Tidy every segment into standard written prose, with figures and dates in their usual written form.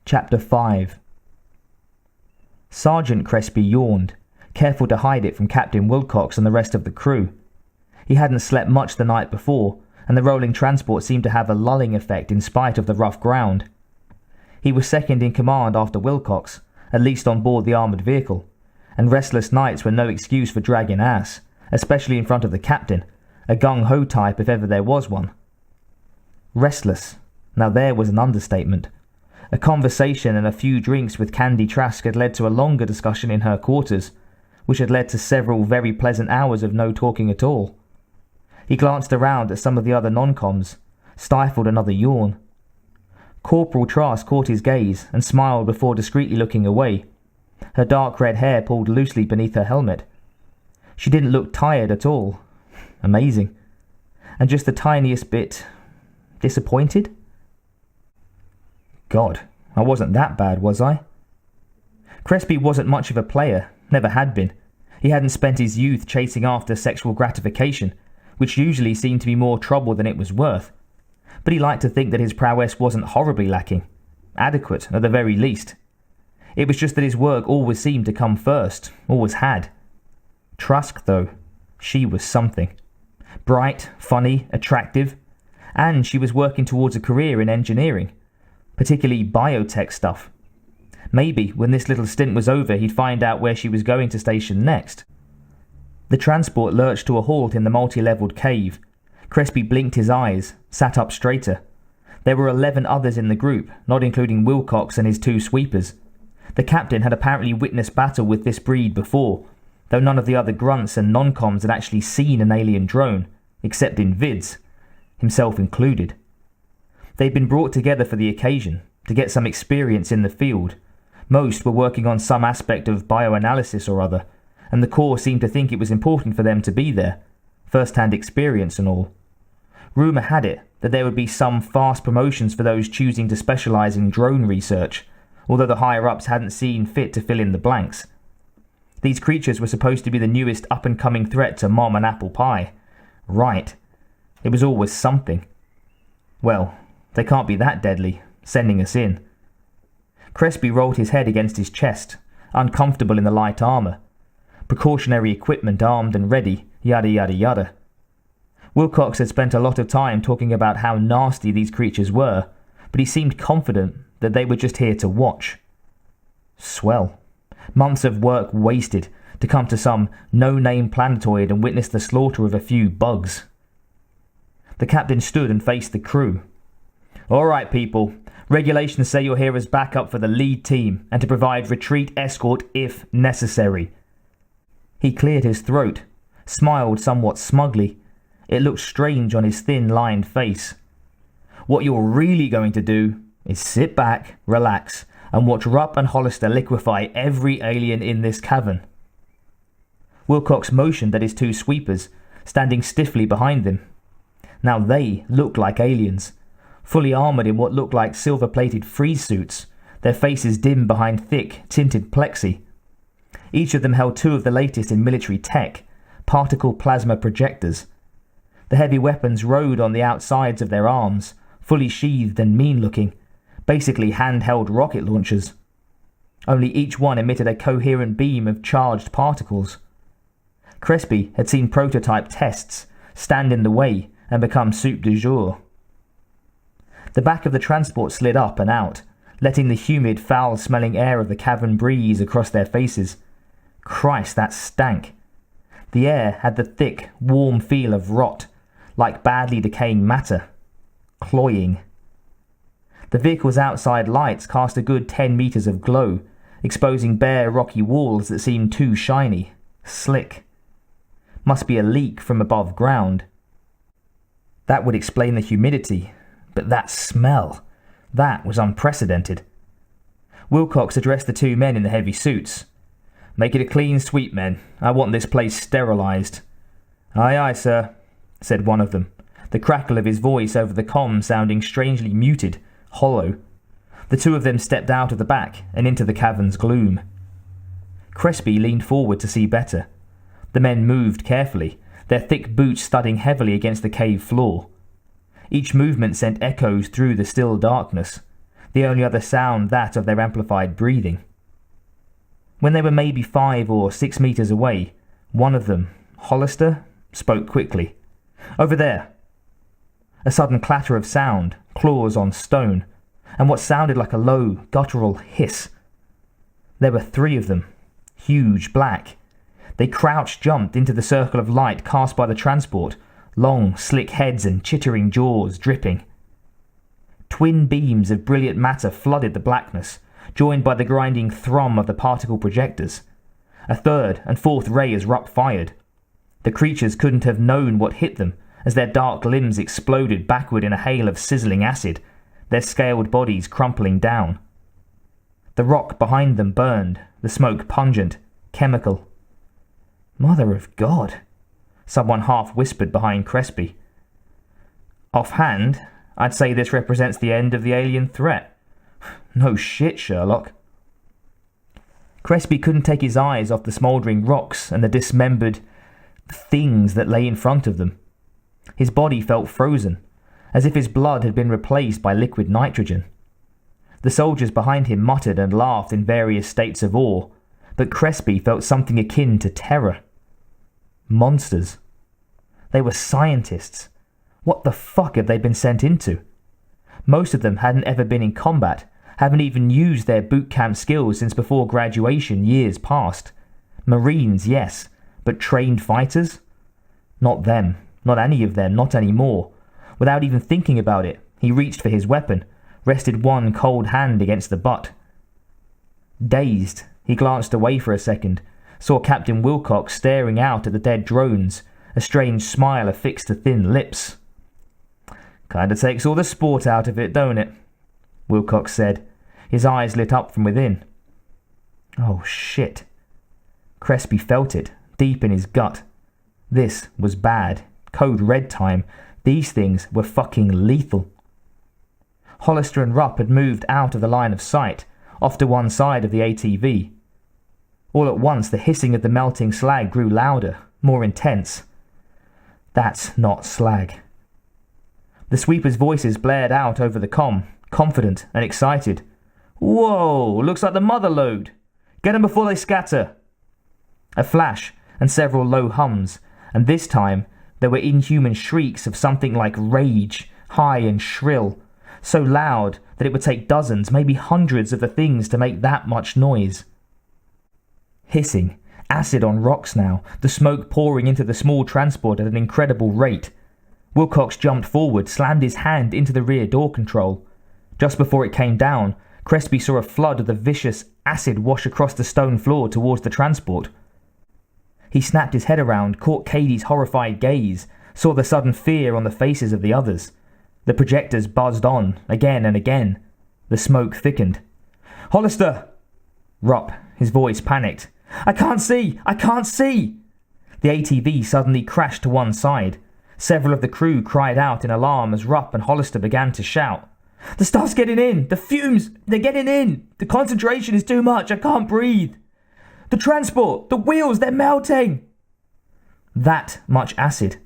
Chapter 5. Sergeant Crespi yawned, careful to hide it from Captain Wilcox and the rest of the crew. He hadn't slept much the night before, and the rolling transport seemed to have a lulling effect in spite of the rough ground. He was second in command after Wilcox, at least on board the armoured vehicle, and restless nights were no excuse for dragging ass, especially in front of the captain, a gung-ho type if ever there was one. Restless. Now there was an understatement. A conversation and a few drinks with Candy Trask had led to a longer discussion in her quarters, which had led to several very pleasant hours of no talking at all. He glanced around at some of the other non-coms, stifled another yawn. Corporal Trask caught his gaze and smiled before discreetly looking away, her dark red hair pulled loosely beneath her helmet. She didn't look tired at all. Amazing. And just the tiniest bit disappointed? God, I wasn't that bad, was I? Crespi wasn't much of a player, never had been. He hadn't spent his youth chasing after sexual gratification, which usually seemed to be more trouble than it was worth. But he liked to think that his prowess wasn't horribly lacking. Adequate, at the very least. It was just that his work always seemed to come first, always had. Trask, though, she was something. Bright, funny, attractive, and she was working towards a career in engineering, particularly biotech stuff. Maybe, when this little stint was over, he'd find out where she was going to station next. The transport lurched to a halt in the multi-levelled cave. Crespi blinked his eyes, sat up straighter. There were 11 others in the group, not including Wilcox and his 2 sweepers. The captain had apparently witnessed battle with this breed before, though none of the other grunts and non-coms had actually seen an alien drone, except in vids, himself included. They'd been brought together for the occasion, to get some experience in the field. Most were working on some aspect of bioanalysis or other, and the Corps seemed to think it was important for them to be there, first-hand experience and all. Rumour had it that there would be some fast promotions for those choosing to specialise in drone research, although the higher-ups hadn't seen fit to fill in the blanks. These creatures were supposed to be the newest up-and-coming threat to Mom and Apple Pie. Right. It was always something. Well, they can't be that deadly, sending us in. Crespi rolled his head against his chest, uncomfortable in the light armour. Precautionary equipment armed and ready, yada yada yada. Wilcox had spent a lot of time talking about how nasty these creatures were, but he seemed confident that they were just here to watch. Swell. Months of work wasted to come to some no-name planetoid and witness the slaughter of a few bugs. The captain stood and faced the crew. All right, people. Regulations say you're here as backup for the lead team and to provide retreat escort if necessary. He cleared his throat, smiled somewhat smugly. It looked strange on his thin, lined face. What you're really going to do is sit back, relax, and watch Rupp and Hollister liquefy every alien in this cavern. Wilcox motioned at his 2 sweepers, standing stiffly behind them. Now they looked like aliens, fully armoured in what looked like silver-plated freeze suits, their faces dim behind thick, tinted plexi. Each of them held 2 of the latest in military tech, particle plasma projectors. The heavy weapons rode on the outsides of their arms, fully sheathed and mean-looking, basically handheld rocket launchers. Only each one emitted a coherent beam of charged particles. Crespi had seen prototype tests stand in the way and become soup du jour. The back of the transport slid up and out, letting the humid, foul-smelling air of the cavern breeze across their faces. Christ, that stank. The air had the thick, warm feel of rot, like badly decaying matter. Cloying. The vehicle's outside lights cast a good 10 meters of glow, exposing bare, rocky walls that seemed too shiny, slick. Must be a leak from above ground. That would explain the humidity, but that smell, that was unprecedented. Wilcox addressed the 2 men in the heavy suits. Make it a clean sweep, men. I want this place sterilised. Aye, aye, sir, said one of them, the crackle of his voice over the comm sounding strangely muted, hollow. The 2 of them stepped out of the back and into the cavern's gloom. Crespi leaned forward to see better. The men moved carefully, their thick boots thudding heavily against the cave floor. Each movement sent echoes through the still darkness. the only other sound that of their amplified breathing. When they were maybe 5 or 6 meters away, one of them, Hollister, spoke quickly. "Over there." A sudden clatter of sound, claws on stone, and what sounded like a low, guttural hiss. There were 3 of them, huge, black. They crouch-jumped into the circle of light cast by the transport, long, slick heads and chittering jaws dripping. Twin beams of brilliant matter flooded the blackness, joined by the grinding thrum of the particle projectors. A third and fourth ray as Rupp fired. The creatures couldn't have known what hit them, as their dark limbs exploded backward in a hail of sizzling acid, their scaled bodies crumpling down. The rock behind them burned, the smoke pungent, chemical. "Mother of God," someone half whispered behind Crespi. "Offhand, I'd say this represents the end of the alien threat." "No shit, Sherlock." Crespi couldn't take his eyes off the smouldering rocks and the dismembered things that lay in front of them. His body felt frozen, as if his blood had been replaced by liquid nitrogen. The soldiers behind him muttered and laughed in various states of awe, but Crespi felt something akin to terror. Monsters. They were scientists. What the fuck had they been sent into? Most of them hadn't ever been in combat, haven't even used their boot camp skills since before graduation years past. Marines, yes, but trained fighters? Not them, not any of them, not anymore. Without even thinking about it, he reached for his weapon, rested one cold hand against the butt. Dazed, he glanced away for a second, saw Captain Wilcox staring out at the dead drones, a strange smile affixed to thin lips. "Kinda takes all the sport out of it, don't it?" Wilcox said, his eyes lit up from within. Oh shit. Crespi felt it, deep in his gut. This was bad. Code red time. These things were fucking lethal. Hollister and Rupp had moved out of the line of sight, off to one side of the ATV. All at once the hissing of the melting slag grew louder, more intense. That's not slag. The sweepers' voices blared out over the comm, confident and excited. "Whoa, looks like the mother lode. Get them before they scatter." A flash and several low hums, and this time there were inhuman shrieks of something like rage, high and shrill, so loud that it would take dozens, maybe hundreds of the things to make that much noise. Hissing, acid on rocks now, the smoke pouring into the small transport at an incredible rate. Wilcox jumped forward, slammed his hand into the rear door control. Just before it came down, Crespi saw a flood of the vicious acid wash across the stone floor towards the transport. He snapped his head around, caught Cady's horrified gaze, saw the sudden fear on the faces of the others. The projectors buzzed on, again and again. The smoke thickened. "Hollister!" Rupp, his voice panicked. I can't see! I can't see!" The ATV suddenly crashed to one side. Several of the crew cried out in alarm as Rupp and Hollister began to shout. "The stuff's getting in! The fumes! They're getting in! The concentration is too much! I can't breathe! The transport! The wheels! They're melting!" That much acid.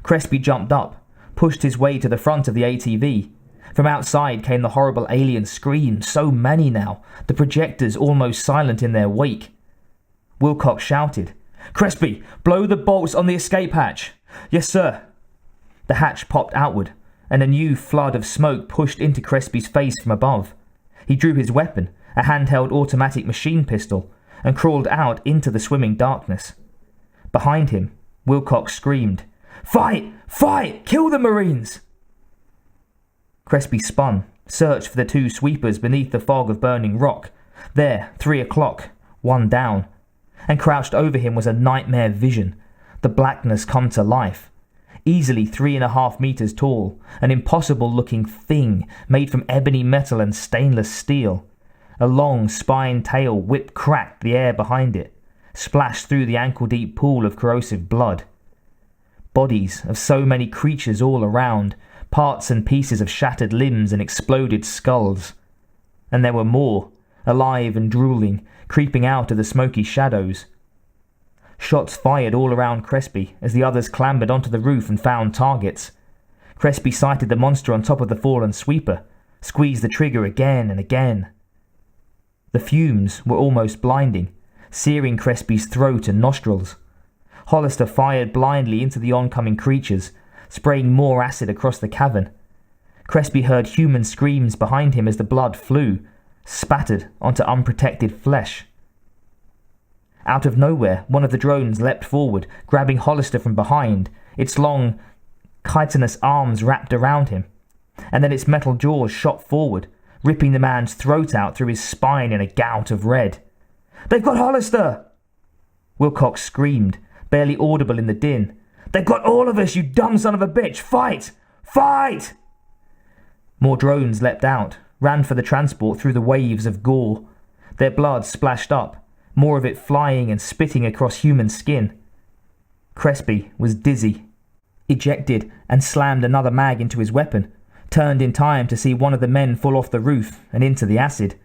Crespi jumped up, pushed his way to the front of the ATV. From outside came the horrible alien screams, so many now, the projectors almost silent in their wake. Wilcox shouted, "Crespi, blow the bolts on the escape hatch." "Yes, sir." The hatch popped outward, and a new flood of smoke pushed into Crespi's face from above. He drew his weapon, a handheld automatic machine pistol, and crawled out into the swimming darkness. Behind him, Wilcox screamed, "Fight! Fight! Kill the Marines!" Crespi spun, searched for the two sweepers beneath the fog of burning rock. There, 3 o'clock, one down. And crouched over him was a nightmare vision, the blackness come to life. Easily 3.5 meters tall, an impossible-looking thing made from ebony metal and stainless steel. A long spine tail whip-cracked the air behind it, splashed through the ankle-deep pool of corrosive blood. Bodies of so many creatures all around, parts and pieces of shattered limbs and exploded skulls. And there were more, alive and drooling, creeping out of the smoky shadows. Shots fired all around Crespi as the others clambered onto the roof and found targets. Crespi sighted the monster on top of the fallen sweeper, squeezed the trigger again and again. The fumes were almost blinding, searing Crespi's throat and nostrils. Hollister fired blindly into the oncoming creatures, spraying more acid across the cavern. Crespi heard human screams behind him as the blood flew, spattered onto unprotected flesh. Out of nowhere, one of the drones leapt forward, grabbing Hollister from behind, its long, chitinous arms wrapped around him, and then its metal jaws shot forward, ripping the man's throat out through his spine in a gout of red. "They've got Hollister!" Wilcox screamed, barely audible in the din. "They've got all of us, you dumb son of a bitch! Fight! Fight!" More drones leapt out, ran for the transport through the waves of gore. Their blood splashed up, more of it flying and spitting across human skin. Crespi was dizzy, ejected and slammed another mag into his weapon, turned in time to see one of the men fall off the roof and into the acid.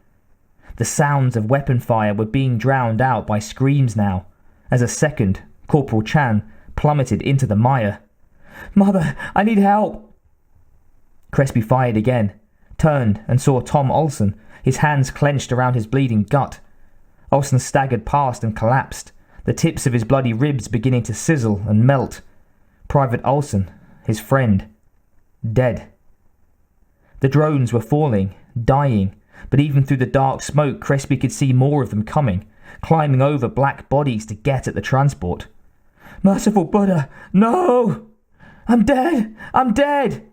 The sounds of weapon fire were being drowned out by screams now, as a second, Corporal Chan, plummeted into the mire. "Mother, I need help!" Crespi fired again, turned and saw Tom Olsen, his hands clenched around his bleeding gut. Olsen staggered past and collapsed, the tips of his bloody ribs beginning to sizzle and melt. Private Olsen, his friend, dead. The drones were falling, dying, but even through the dark smoke, Crespi could see more of them coming, climbing over black bodies to get at the transport. "Merciful Buddha, no! I'm dead! I'm dead!"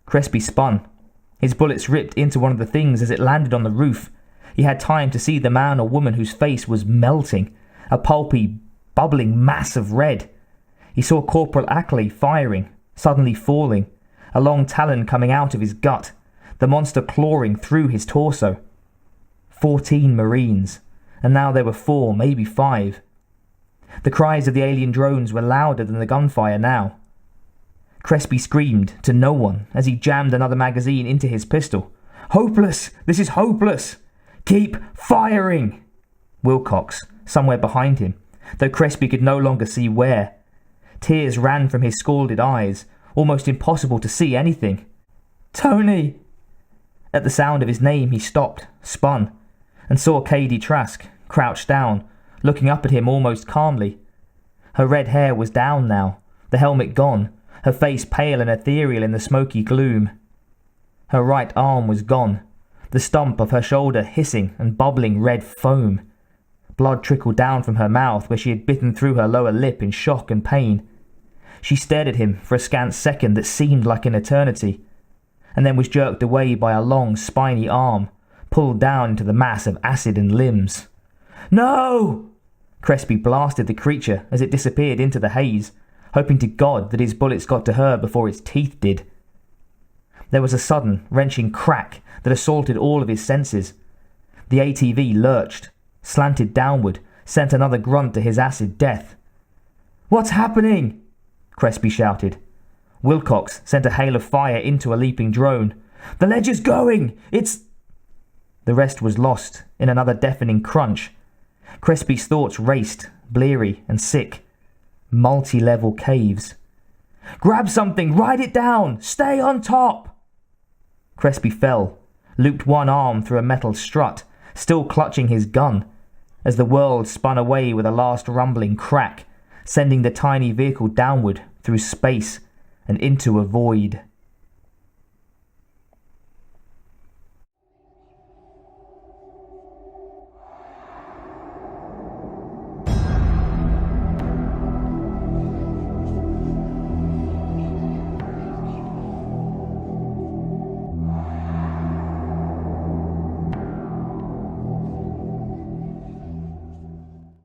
Crespi spun. His bullets ripped into one of the things as it landed on the roof. He had time to see the man or woman whose face was melting, a pulpy, bubbling mass of red. He saw Corporal Ackley firing, suddenly falling, a long talon coming out of his gut, the monster clawing through his torso. 14 Marines, and now there were 4, maybe 5. The cries of the alien drones were louder than the gunfire now. Crespi screamed to no one as he jammed another magazine into his pistol. "Hopeless! This is hopeless! Keep firing!" Wilcox, somewhere behind him, though Crespi could no longer see where. Tears ran from his scalded eyes, almost impossible to see anything. "Tony!" At the sound of his name he stopped, spun, and saw Katie Trask, crouched down, looking up at him almost calmly. Her red hair was down now, the helmet gone, her face pale and ethereal in the smoky gloom. Her right arm was gone, the stump of her shoulder hissing and bubbling red foam. Blood trickled down from her mouth where she had bitten through her lower lip in shock and pain. She stared at him for a scant second that seemed like an eternity, and then was jerked away by a long, spiny arm, pulled down into the mass of acid and limbs. "No!" Crespi blasted the creature as it disappeared into the haze, hoping to God that his bullets got to her before its teeth did. There was a sudden, wrenching crack that assaulted all of his senses. The ATV lurched, slanted downward, sent another grunt to his acid death. "What's happening?" Crespi shouted. Wilcox sent a hail of fire into a leaping drone. "The ledge is going! It's—" The rest was lost in another deafening crunch. Crespi's thoughts raced, bleary and sick. Multi-level caves. "Grab something! Ride it down! Stay on top!" Crespi fell, looped one arm through a metal strut, still clutching his gun, as the world spun away with a last rumbling crack, sending the tiny vehicle downward through space and into a void.